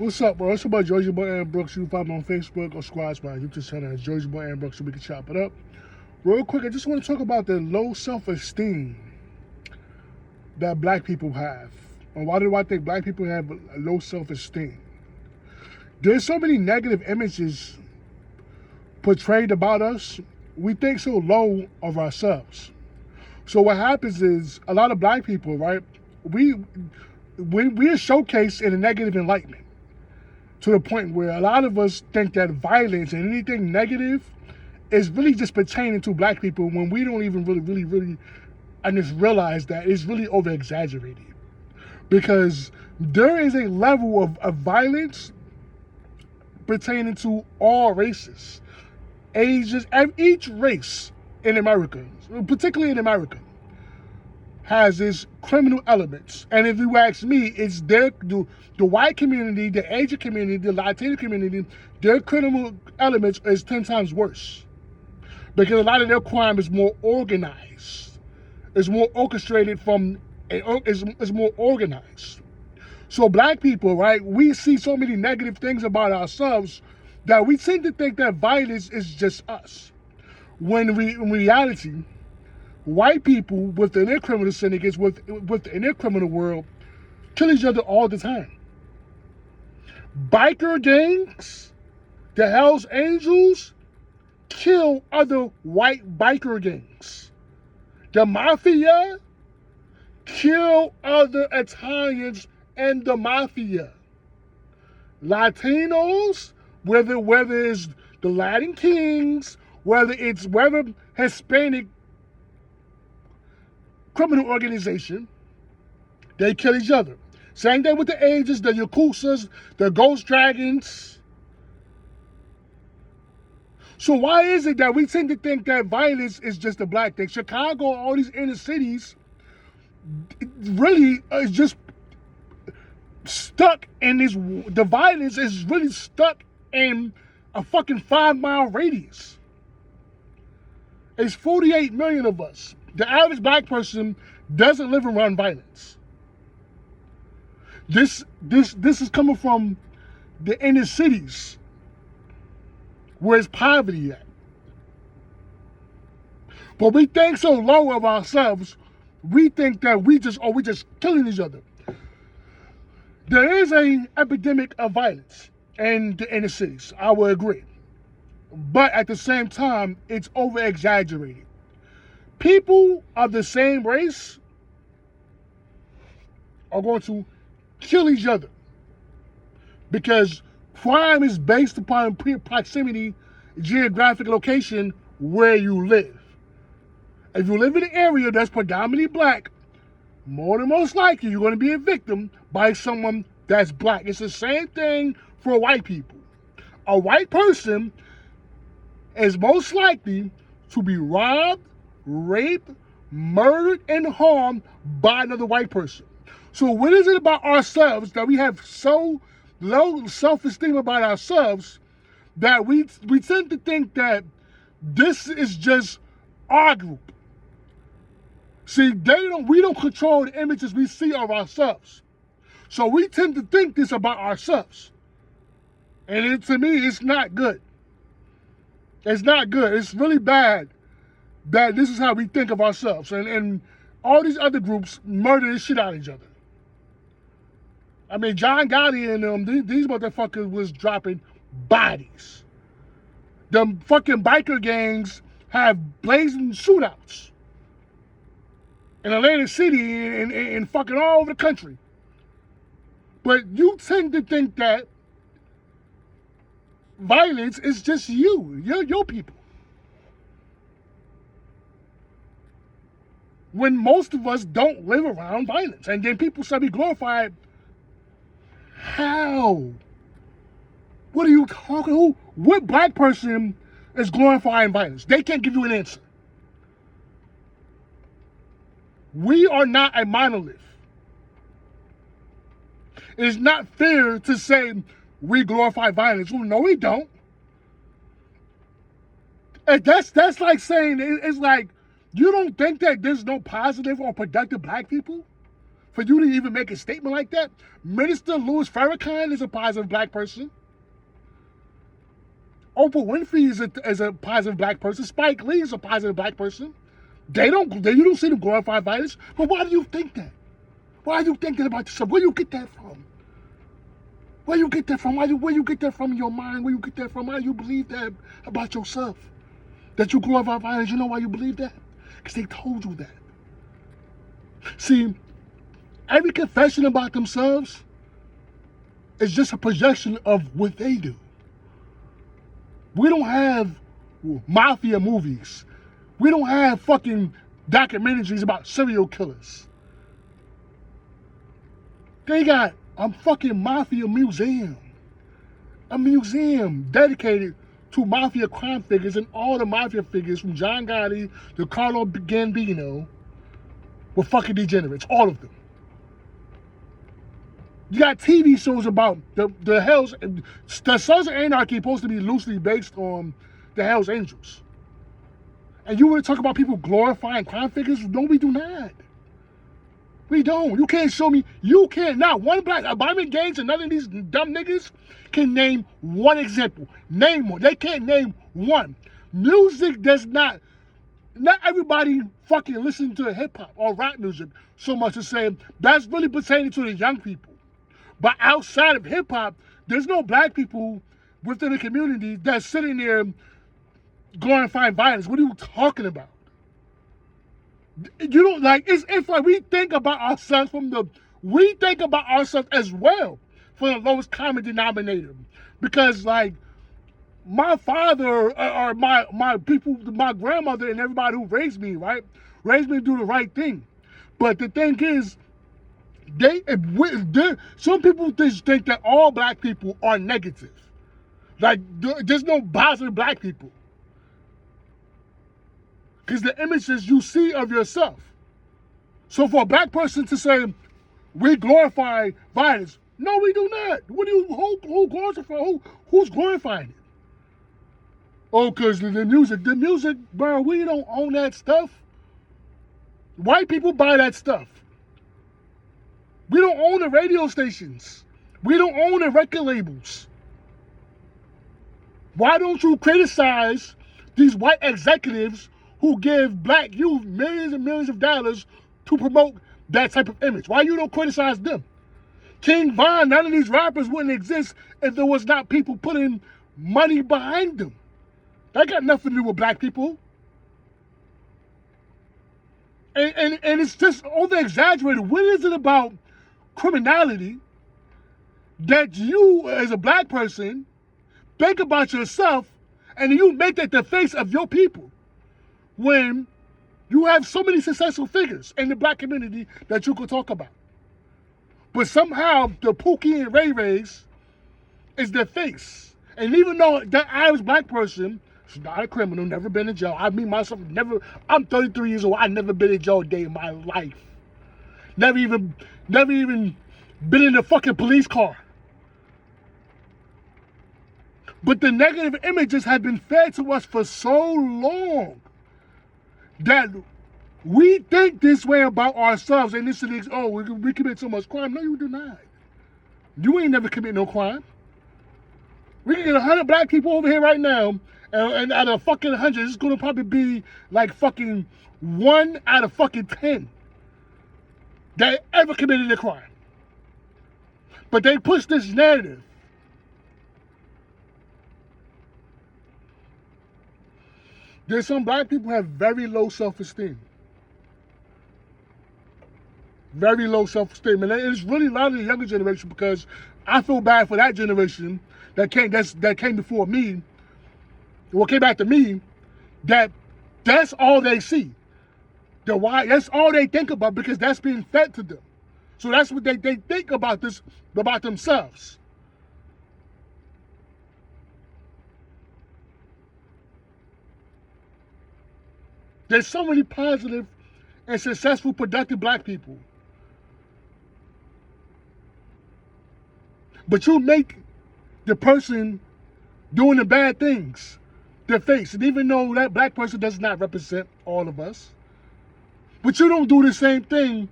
What's up, bro? It's about Georgia Boy and Brooks. You can find me on Facebook or Squads by YouTube channel as Georgia Boy and Brooks so we can chop it up. Real quick, I just want to talk about the low self-esteem that black people have. And why do I think black people have a low self-esteem? There's so many negative images portrayed about us. We think so low of ourselves. So what happens is a lot of black people, right? We are showcased in a negative enlightenment to the point where a lot of us think that violence and anything negative is really just pertaining to black people when we don't even really and just realize that it's really over exaggerated. Because there is a level of violence pertaining to all races, ages, and each race in America, particularly in America, has its criminal elements. And if you ask me, it's the white community, the Asian community, the Latino community, their criminal elements is 10 times worse. Because a lot of their crime is more organized. It's more orchestrated it's more organized. So black people, right, we see so many negative things about ourselves that we tend to think that violence is just us. When in reality, white people within their criminal syndicates, within their criminal world, kill each other all the time. Biker gangs, the Hells Angels, kill other white biker gangs. The mafia kill other Italians and the mafia. Latinos, whether it's the Latin Kings, whether Hispanic criminal organization, they kill each other. Same thing with the Ages, the Yakuzas, the Ghost Dragons. So why is it that we tend to think that violence is just a black thing? Chicago, all these inner cities, really is just stuck in this. The violence is really stuck in a fucking 5-mile radius. It's 48 million of us. The average black person doesn't live around violence. This is coming from the inner cities, where's poverty at? But we think so low of ourselves, we think that we just killing each other. There is an epidemic of violence in the inner cities, I will agree. But at the same time, it's over-exaggerated. People of the same race are going to kill each other because crime is based upon proximity, geographic location where you live. If you live in an area that's predominantly black, more than most likely you're going to be a victim by someone that's black. It's the same thing for white people. A white person is most likely to be robbed, raped, murdered, and harmed by another white person. So what is it about ourselves that we have so low self-esteem about ourselves that we tend to think that this is just our group? See, we don't control the images we see of ourselves. So we tend to think this about ourselves. And to me, it's not good. It's not good. It's really bad that this is how we think of ourselves. And all these other groups murder the shit out of each other. I mean, John Gotti and them, these motherfuckers was dropping bodies. Them fucking biker gangs have blazing shootouts in Atlantic City and fucking all over the country. But you tend to think that violence is just your people. When most of us don't live around violence. And then people start to be glorified. How? What are you talking about? What black person is glorifying violence? They can't give you an answer. We are not a monolith. It is not fair to say we glorify violence. Well, no, we don't. And that's like saying, it's like, you don't think that there's no positive or productive black people? for you to even make a statement like that. Minister Louis Farrakhan is a positive black person. Oprah Winfrey is a positive black person. Spike Lee is a positive black person. You don't see them glorify violence. But why do you think that? Why are you thinking about yourself? Where do you get that from? Where you get that from? Where you get that from in your mind? Where you get that from? Why do you believe that about yourself? That you glorify violence? You know why you believe that? Because they told you that. See, every confession about themselves is just a projection of what they do. We don't have mafia movies. We don't have fucking documentaries about serial killers. They got a fucking mafia museum. A museum dedicated to mafia crime figures, and all the mafia figures from John Gotti to Carlo Gambino were fucking degenerates. All of them. You got TV shows about the Hells. The Sons of Anarchy supposed to be loosely based on the Hells Angels. And you want to talk about people glorifying crime figures? No, we do not. We don't. You can't show me. You can't. Not one black. Obama Gaines and none of these dumb niggas can name one example. Name one. They can't name one. Music does not. Not everybody fucking listen to hip hop or rap music so much to say that's really pertaining to the young people. But outside of hip hop, there's no black people within the community that's sitting there glorifying violence. What are you talking about? You don't like it's like we think about ourselves as well for the lowest common denominator. Because like my father or my people, my grandmother and everybody who raised me, right? Raised me to do the right thing. But the thing is, some people just think that all black people are negative. Like there's no positive black people. Because the images you see of yourself. So for a black person to say, we glorify violence, no, we do not. Who glorify? Who's glorifying it? Oh, because the music, bro, we don't own that stuff. White people buy that stuff. We don't own the radio stations. We don't own the record labels. Why don't you criticize these white executives who give black youth millions and millions of dollars to promote that type of image? Why you don't criticize them? King Von, none of these rappers wouldn't exist if there was not people putting money behind them. That got nothing to do with black people. And it's just over-exaggerated. What is it about criminality that you, as a black person, think about yourself and you make that the face of your people? When you have so many successful figures in the black community that you could talk about. But somehow the Pookie and Ray Rays is their face. And even though that average black person is not a criminal, never been in jail. I mean myself, I'm 33 years old, I've never been in jail a day in my life. Never even been in a fucking police car. But the negative images have been fed to us for so long that we think this way about ourselves, and this is, oh, we commit so much crime. No, you do not. You ain't never commit no crime. We can get 100 black people over here right now, and out of fucking 100, it's gonna probably be like fucking 1 out of fucking 10 that ever committed a crime. But they push this narrative. There's some black people who have very low self-esteem. Very low self-esteem. And it's really a lot of the younger generation, because I feel bad for that generation that came before me, or came after me, that's all they see. That's all they think about, because that's being fed to them. So that's what they think about themselves. There's so many positive and successful, productive black people. But you make the person doing the bad things their face. And even though that black person does not represent all of us, but you don't do the same thing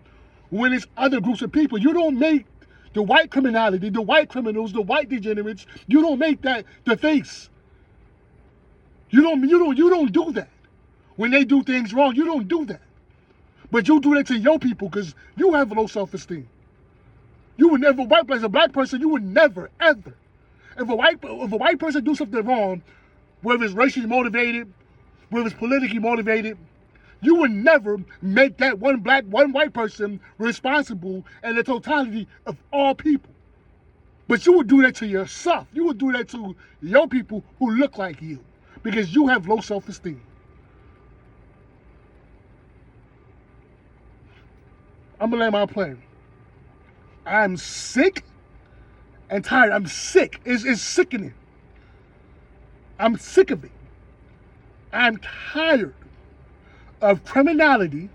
when it's other groups of people. You don't make the white criminality, the white criminals, the white degenerates, you don't make that the face. You don't do that. When they do things wrong, you don't do that. But you do that to your people because you have low self-esteem. You would never, as a black person, you would never, ever. If a white person do something wrong, whether it's racially motivated, whether it's politically motivated, you would never make that one white person responsible in the totality of all people. But you would do that to yourself. You would do that to your people who look like you because you have low self-esteem. I'm gonna land my plane. I'm sick and tired. I'm sick. It's sickening. I'm sick of it. I'm tired of criminality,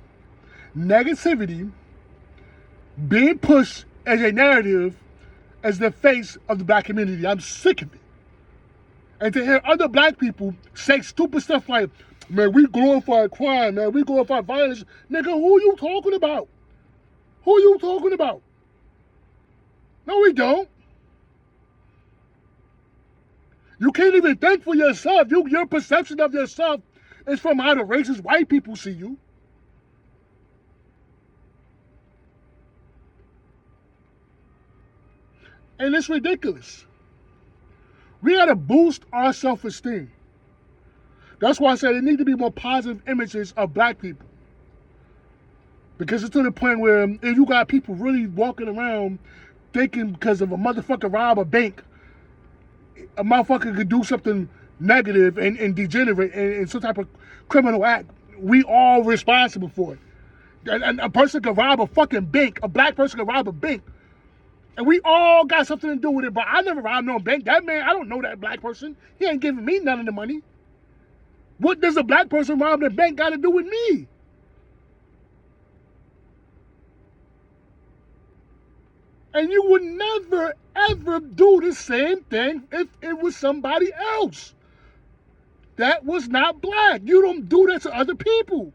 negativity, being pushed as a narrative as the face of the black community. I'm sick of it. And to hear other black people say stupid stuff like, man, we glorify crime, man, we glorify violence. Nigga, who you talking about? Who you talking about? No, we don't. You can't even think for yourself. Your perception of yourself is from how the racist white people see you. And it's ridiculous. We gotta boost our self-esteem. That's why I said there need to be more positive images of black people. Because it's to the point where if you got people really walking around thinking because of a motherfucker rob a bank, a motherfucker could do something negative and degenerate and some type of criminal act, we all responsible for it. And a person could rob a fucking bank, a black person could rob a bank, and we all got something to do with it, but I never robbed no bank. That man, I don't know that black person. He ain't giving me none of the money. What does a black person robbing a bank got to do with me? And you would never, ever do the same thing if it was somebody else that was not black. You don't do that to other people.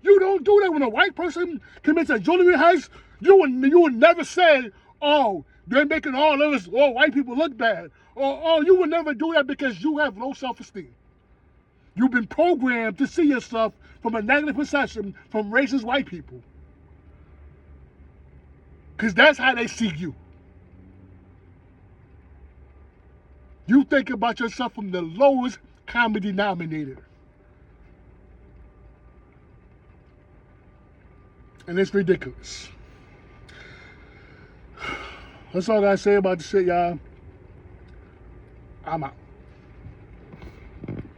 You don't do that when a white person commits a jewelry heist. You would never say, oh, they're making all of us, all white people look bad. Or, oh, you would never do that because you have low self-esteem. You've been programmed to see yourself from a negative perception from racist white people. Because that's how they see you. You think about yourself from the lowest common denominator. And it's ridiculous. That's all I gotta say about the shit, y'all. I'm out.